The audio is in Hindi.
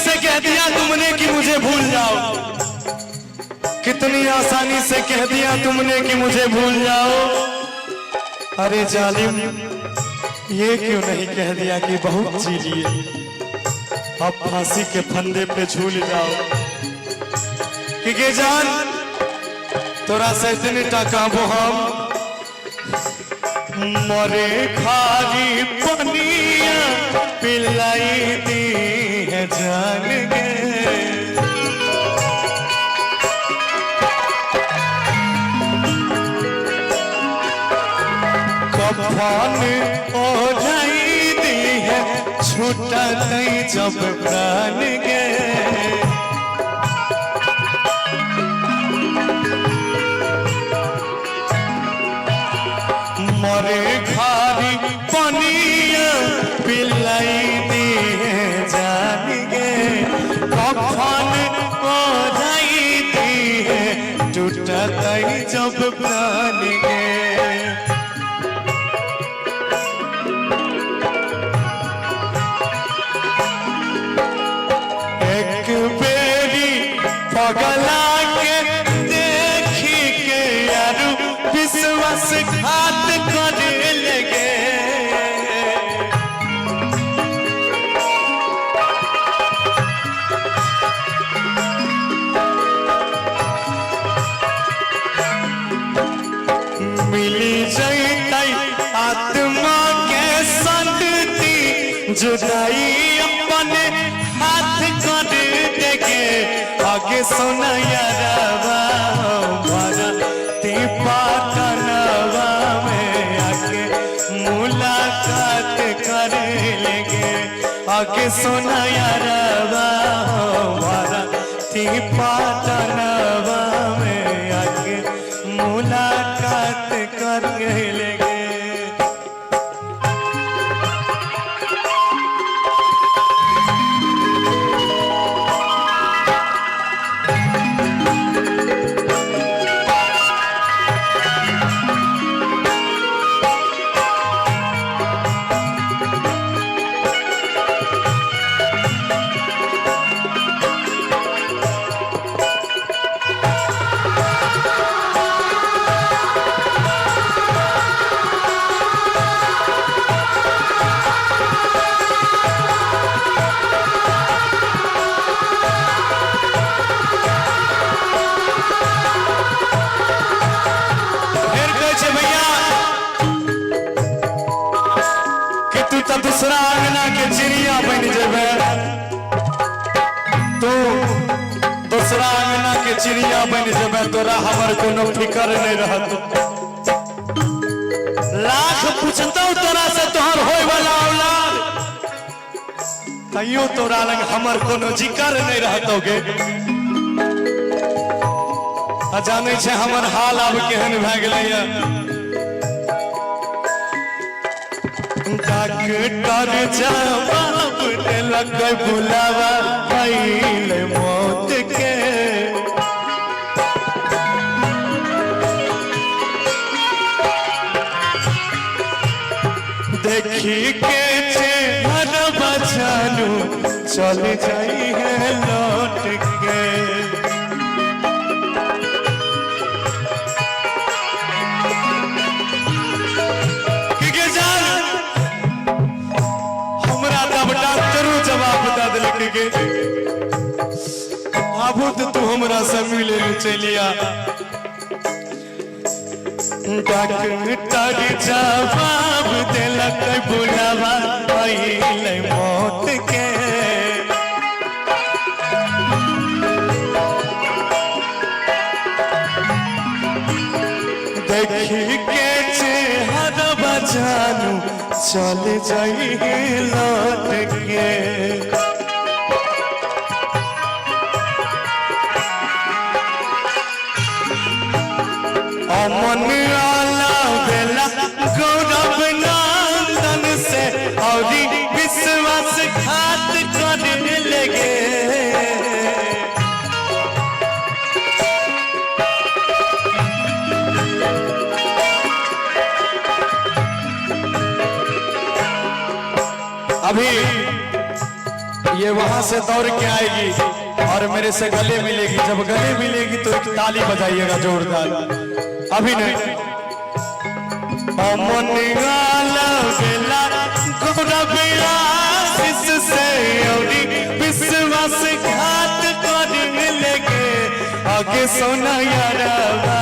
से कह दिया तुमने कि मुझे भूल जाओ, कितनी आसानी से कह दिया तुमने कि मुझे भूल जाओ। अरे जालिम, ये क्यों नहीं कह दिया कि बहुत जी लिए, अब फांसी के फंदे पे झूल जाओ। कि जान तोरा से इतने टाका वो हम मरे खारी पनिया पिलाई दी है जान गे। कफन ओढ़ाई दी है छूटा नहीं जब प्राण गे। मरे खारी पनिया पिलाई दी है जान गे। कफन ओढ़ाई दी है टूटा नहीं जब प्राण गे। पगला के देखी के यारू विश्वास घात करे लगे। मिली जैतई आत्मा के संगति जुदाई अपने हाथ कर देगे। आगे सुना यारवा हमारा पाटनवा में आके मुलाकात कर लेंगे। आगे सुना यारवा हमारा पाटनवा में आके मुलाकात कर लेंगे। दूसरा अंगना के चिड़िया बन जेबे, तो दूसरा अंगना के चिड़िया बन जेबे, तोरा हमर कोनो फिकर नहीं रहत। लाख पूछतौ तोरा से तोहर होय वाला औलाद, तैयो तोरा लग हमर कोनो जिकर नहीं रहतौ गे। जाने छे हमर हाल अब केहन भए गेलै। डॉक्टर जवाब देलक बुलावा भइल मौत के। देखी के चेहरा जानू चल जाई है लौट के। आबू तो तू हमरा से मिले चलिया। डॉक्टर जवाब देलक बुलावा भइल मौत के। देखी के चेहरा जानू चल जाई लौट के। अमन आला बेला गौरव नंदन से और विश्वास घात करने लगे। अभी ये वहां से दौड़ के आएगी और मेरे से गले मिलेगी। जब गले मिलेगी तो एक ताली बजाइएगा जोरदार। अभी नहीं विश्वास घात करने लगे आगे सोना यारा